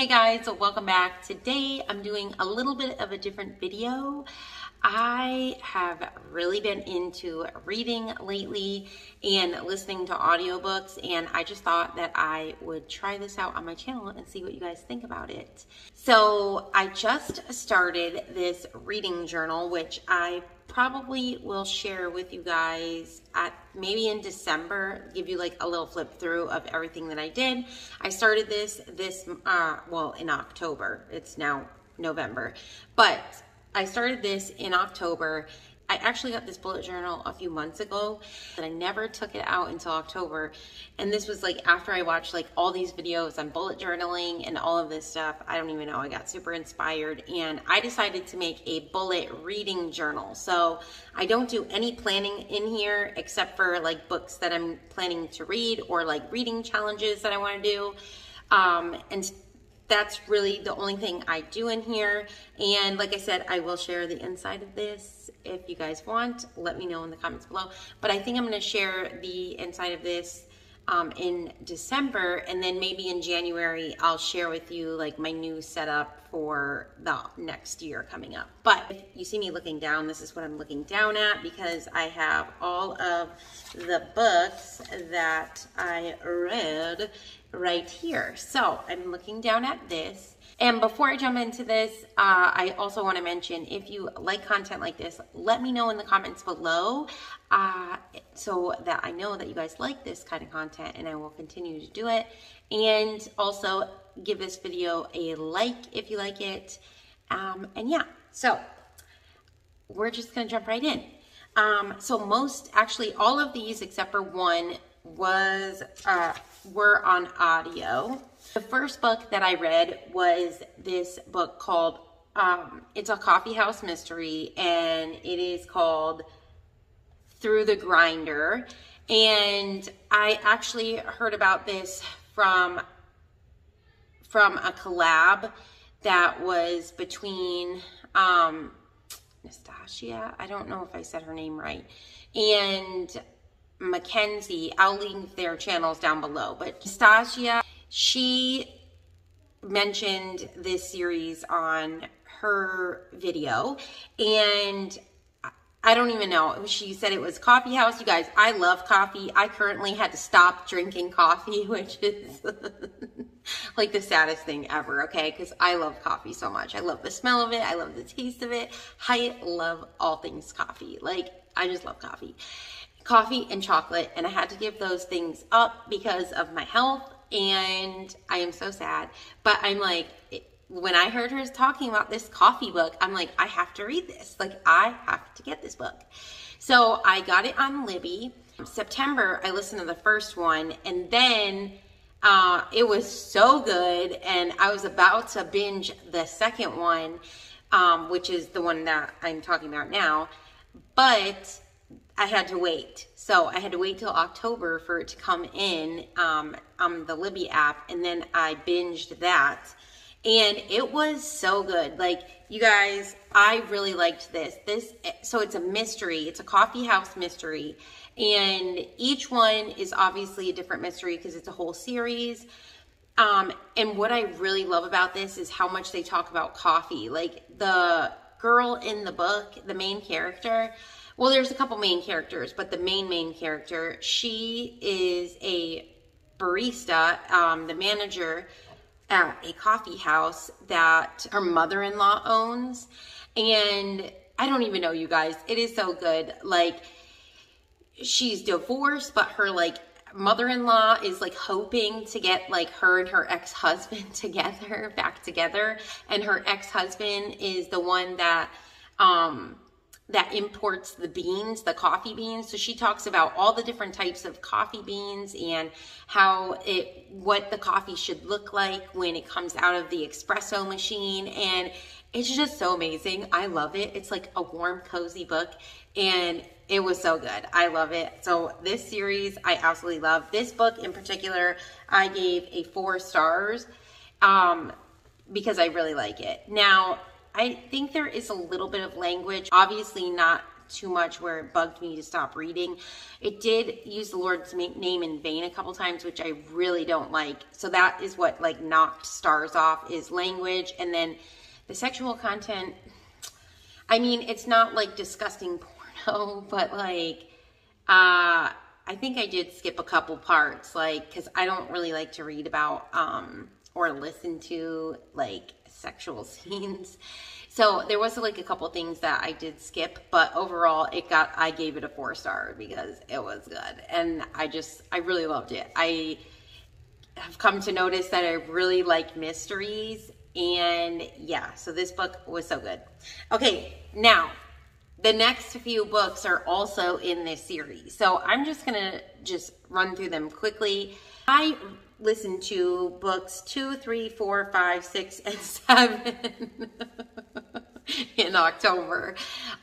Hey guys, welcome back. Today I'm doing a little bit of a different video. I have really been into reading lately and listening to audiobooks, and I just thought that I would try this out on my channel and see what you guys think about it. So I just started this reading journal, which I probably will share with you guys at maybe in December, give you like a little flip through of everything that I did. I started this well, in October. It's now November, but I started this in October. I actually got this bullet journal a few months ago, and I never took it out until October. And this was like after I watched like all these videos on bullet journaling and all of this stuff. I don't even know, I got super inspired and I decided to make a bullet reading journal. So I don't do any planning in here except for like books that I'm planning to read or like reading challenges that I want to do. And that's really the only thing I do in here. And like I said, I will share the inside of this if you guys want. Let me know in the comments below. But I think I'm going to share the inside of this in December, and then maybe in January I'll share with you like my new setup for the next year coming up. But if you see me looking down, this is what I'm looking down at because I have all of the books that I read right here. So I'm looking down at this. And before I jump into this, I also want to mention, if you like content like this, let me know in the comments below so that I know that you guys like this kind of content, and I will continue to do it. And also give this video a like if you like it. And yeah, so we're just going to jump right in. So actually all of these except for one were on audio. The first book that I read was this book called, it's a coffee house mystery, and it is called Through the Grinder. And I actually heard about this from a collab that was between Nastasia, I don't know if I said her name right, and Mackenzie. I'll link their channels down below, but Nastasia, she mentioned this series on her video, and I don't even know, she said it was coffee house. You guys, I love coffee. I currently had to stop drinking coffee, which is like the saddest thing ever, okay? Because I love coffee so much. I love the smell of it. I love the taste of it. I love all things coffee. Like, I just love coffee. Coffee and chocolate, and I had to give those things up because of my health, and I am so sad. But I'm like, when I heard her talking about this coffee book, I'm like, I have to read this. Like, I have to get this book. So I got it on Libby. September, I listened to the first one, and then it was so good, and I was about to binge the second one, which is the one that I'm talking about now, but I had to wait. So I had to wait till October for it to come in on the Libby app, and then I binged that. And it was so good. Like, you guys, I really liked this. So it's a mystery. It's a coffee house mystery. And each one is obviously a different mystery because it's a whole series. And what I really love about this is how much they talk about coffee. Like, the girl in the book, the main character, well, there's a couple main characters, but the main character, she is a barista, the manager at a coffee house that her mother-in-law owns. And I don't even know, you guys, it is so good. Like, she's divorced, but her like mother-in-law is like hoping to get like her and her ex-husband back together. And her ex-husband is the one that imports the beans, the coffee beans. So she talks about all the different types of coffee beans and what the coffee should look like when it comes out of the espresso machine. And it's just so amazing. I love it. It's like a warm, cozy book, and it was so good. I love it. So this series, I absolutely love. This book in particular, I gave a 4 stars because I really like it. Now, I think there is a little bit of language, obviously not too much where it bugged me to stop reading. It did use the Lord's name in vain a couple times, which I really don't like. So that is what like knocked stars off, is language. And then the sexual content, I mean, it's not like disgusting porno, but like, I think I did skip a couple parts, like, because I don't really like to read about or listen to like sexual scenes. So there was like a couple things that I did skip, but overall I gave it a 4-star because it was good. And I really loved it. I have come to notice that I really like mysteries, and yeah, so this book was so good. Okay, now the next few books are also in this series. So I'm just gonna run through them quickly. I listened to books 2, 3, 4, 5, 6, and 7 in October.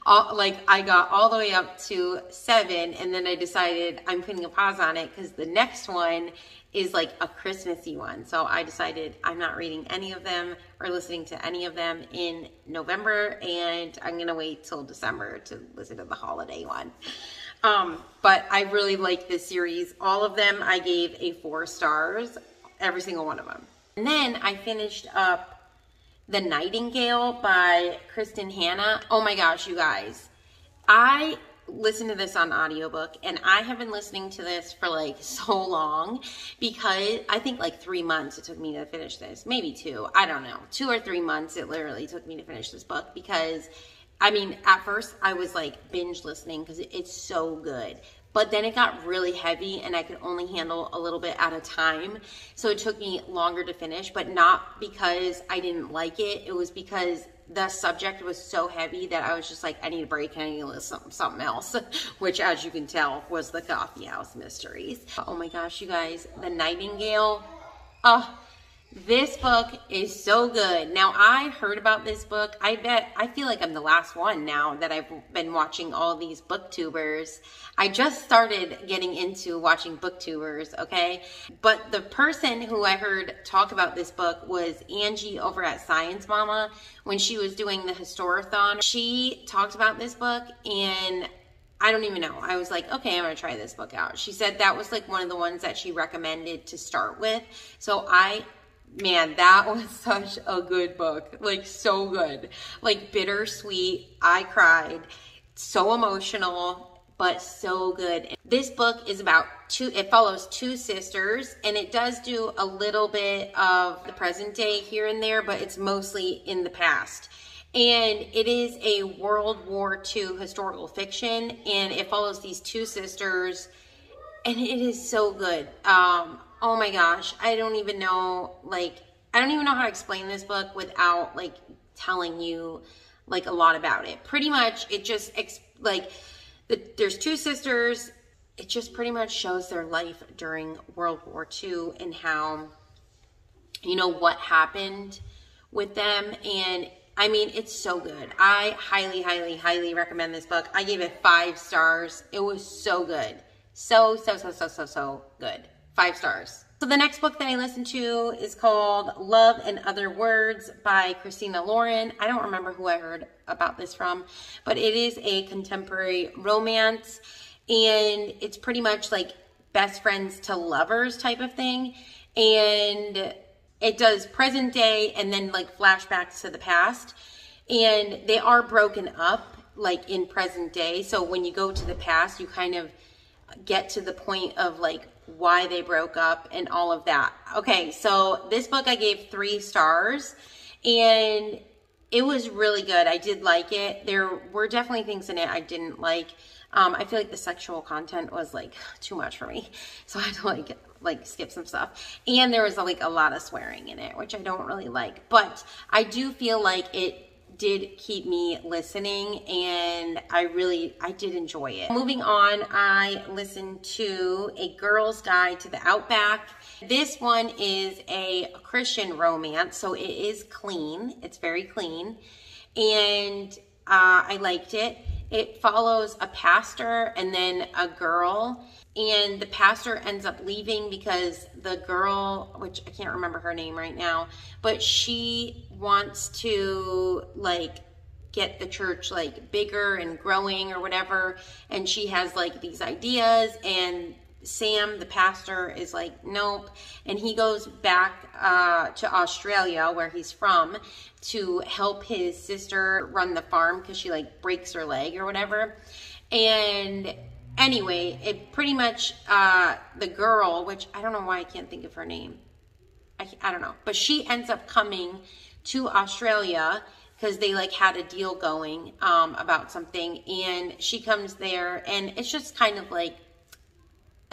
Like I got all the way up to 7, and then I decided I'm putting a pause on it because the next one is like a Christmassy one. So I decided I'm not reading any of them or listening to any of them in November, and I'm gonna wait till December to listen to the holiday one. But I really like this series. All of them I gave a 4 stars, every single one of them. And then I finished up The Nightingale by Kristen Hanna. Oh my gosh, you guys. I listened to this on audiobook, and I have been listening to this for like so long, because I think like 3 months it took me to finish this. Maybe 2, I don't know. 2 or 3 months it literally took me to finish this book, because I mean, at first I was like binge listening because it's so good. But then it got really heavy and I could only handle a little bit at a time. So it took me longer to finish, but not because I didn't like it. It was because the subject was so heavy that I was just like, I need a break. I need to listen to something else, which, as you can tell, was the Coffee House Mysteries. Oh my gosh, you guys, The Nightingale. Oh, this book is so good. Now, I heard about this book. I feel like I'm the last one now that I've been watching all these booktubers. I just started getting into watching booktubers, okay? But the person who I heard talk about this book was Angie over at Science Mama when she was doing the Historathon. She talked about this book, and I don't even know. I was like, okay, I'm going to try this book out. She said that was like one of the ones that she recommended to start with. So man, that was such a good book. Like, so good. Like, bittersweet. I cried. So emotional, but so good. This book is about it follows 2 sisters, and it does do a little bit of the present day here and there, but it's mostly in the past. And it is a World War II historical fiction, and it follows these 2 sisters, and it is so good. Oh my gosh, I don't even know how to explain this book without like telling you like a lot about it. Pretty much it just there's 2 sisters. It just pretty much shows their life during World War II and how, you know, what happened with them. And I mean, it's so good. I highly, highly, highly recommend this book. I gave it 5 stars. It was so good. So good. 5 stars. So the next book that I listened to is called Love and Other Words by Christina Lauren. I don't remember who I heard about this from, but it is a contemporary romance, and it's pretty much like best friends to lovers type of thing. And it does present day and then like flashbacks to the past, and they are broken up like in present day. So when you go to the past, you kind of get to the point of like why they broke up and all of that. Okay, so this book I gave 3 stars, and it was really good. I did like it. There were definitely things in it I didn't like. I feel like the sexual content was like too much for me, so I had to like skip some stuff. And there was like a lot of swearing in it, which I don't really like. But I do feel like it did keep me listening, and I did enjoy it. Moving on, I listened to A Girl's Guide to the Outback. This one is a Christian romance, so it is clean. It's very clean, and I liked it. It follows a pastor and then a girl, and the pastor ends up leaving because the girl, which I can't remember her name right now, but she wants to like get the church like bigger and growing or whatever. And she has like these ideas, and Sam, the pastor, is like, nope. And he goes back to Australia, where he's from, to help his sister run the farm because she like breaks her leg or whatever. And anyway, it pretty much, the girl, which I don't know why I can't think of her name. I don't know. But she ends up coming to Australia because they like had a deal going about something. And she comes there, and it's just kind of like,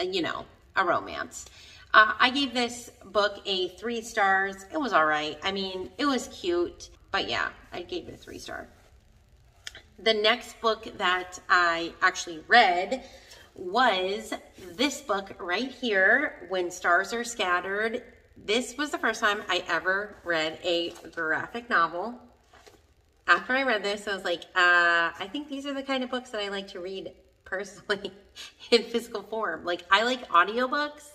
you know, a romance. I gave this book a 3 stars. It was all right. I mean, it was cute. But yeah, I gave it a 3 star. The next book that I actually read was this book right here, When Stars Are Scattered. This was the first time I ever read a graphic novel. After I read this, I was like, I think these are the kind of books that I like to read personally in physical form. Like, I like audiobooks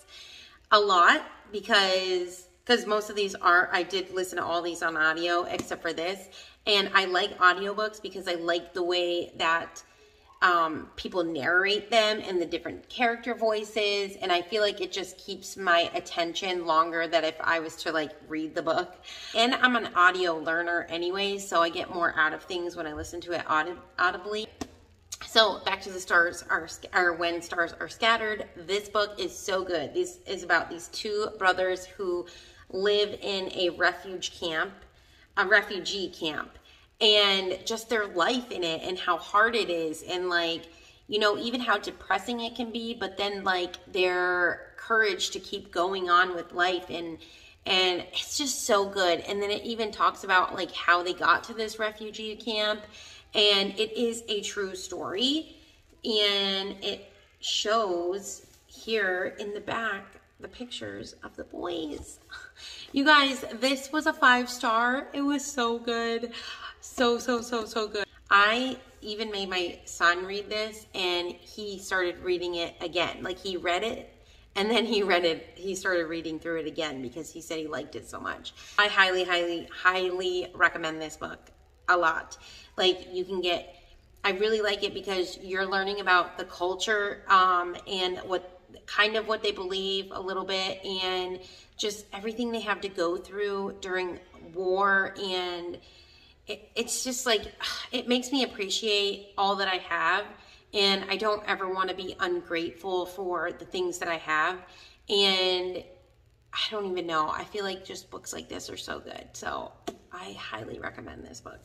a lot because most of these are, I did listen to all these on audio except for this. And I like audiobooks because I like the way that people narrate them and the different character voices. And I feel like it just keeps my attention longer than if I was to like read the book. And I'm an audio learner anyway, so I get more out of things when I listen to it audibly. So back to the stars are When Stars Are Scattered. This book is so good. This is about these 2 brothers who live in a refugee camp, and just their life in it and how hard it is, and like, you know, even how depressing it can be, but then like their courage to keep going on with life, and it's just so good. And then it even talks about like how they got to this refugee camp, and it is a true story, and it shows here in the back the pictures of the boys. You guys, this was a 5 star. It was so good. So good. I even made my son read this, and he started reading it again. Like, he read it, and then he started reading through it again because he said he liked it so much. I highly recommend this book a lot. Like, you can get, I really like it because you're learning about the culture and what they believe a little bit, and just everything they have to go through during war. And it's just like, it makes me appreciate all that I have, and I don't ever want to be ungrateful for the things that I have. And I don't even know, I feel like just books like this are so good. So I highly recommend this book.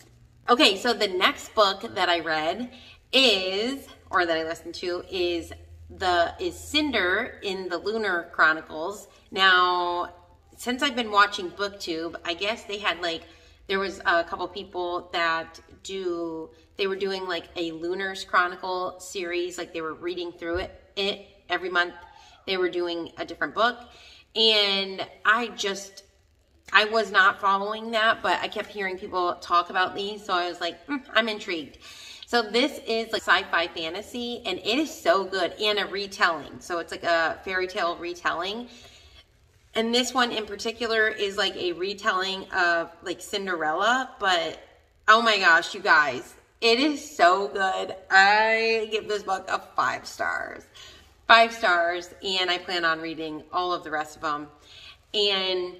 Okay, so the next book that I read that I listened to is Cinder in the Lunar Chronicles. Now, since I've been watching BookTube, I guess they had like, there was a couple people that they were doing like a Lunar's Chronicle series, like they were reading through it every month. They were doing a different book, and I was not following that, but I kept hearing people talk about these, so I was like, I'm intrigued. So this is like sci-fi fantasy, and it is so good, and a retelling. So it's like a fairy tale retelling. And this one in particular is like a retelling of like Cinderella, but oh my gosh, you guys, it is so good. I give this book a 5 stars. 5 stars, and I plan on reading all of the rest of them. And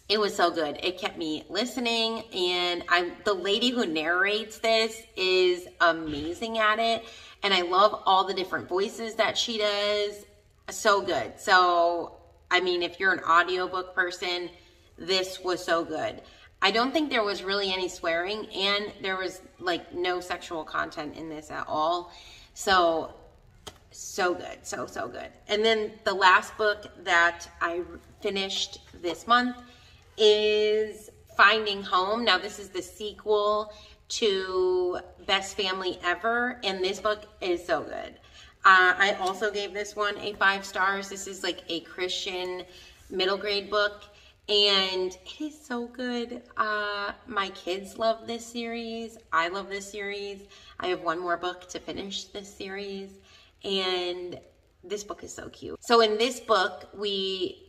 it was so good. It kept me listening, and the lady who narrates this is amazing at it, and I love all the different voices that she does. So good. So I mean, if you're an audiobook person, this was so good. I don't think there was really any swearing, and there was like no sexual content in this at all. So good. So good. And then the last book that I finished this month is Finding Home. Now, this is the sequel to Best Family Ever, and this book is so good. I also gave this one a 5 stars. This is like a Christian middle grade book, and it is so good. My kids love this series. I love this series. I have one more book to finish this series, and this book is so cute. So in this book, we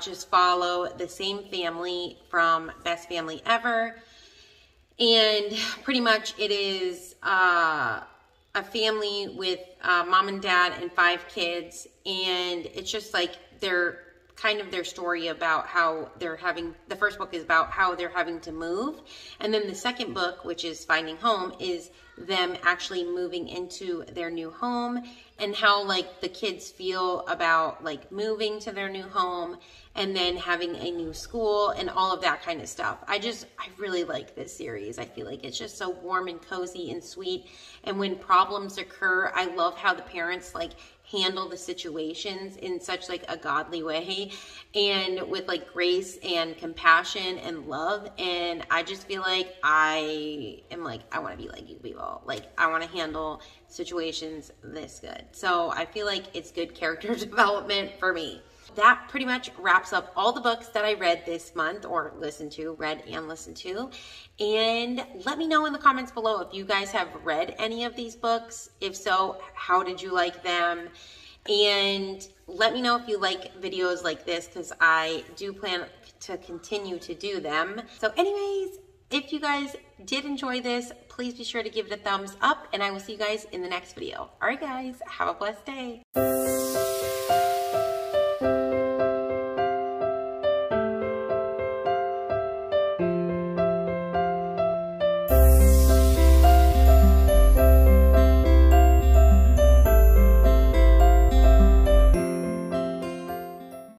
just follow the same family from Best Family Ever, And pretty much it is a family with mom and dad and 5 kids, and it's just like their story about how they're having, the first book is about how they're having to move, and then the second book, which is Finding Home, is them actually moving into their new home and how like the kids feel about like moving to their new home and then having a new school and all of that kind of stuff. I really like this series. I feel like it's just so warm and cozy and sweet. And when problems occur, I love how the parents like handle the situations in such like a godly way and with like grace and compassion and love. And I just feel like I want to be like you people. Like I want to handle situations this good. So I feel like it's good character development for me. That pretty much wraps up all the books that I read this month, or read and listened to. And let me know in the comments below if you guys have read any of these books. If so, how did you like them? And let me know if you like videos like this, because I do plan to continue to do them. So anyways, if you guys did enjoy this, please be sure to give it a thumbs up, and I will see you guys in the next video. All right, guys, have a blessed day.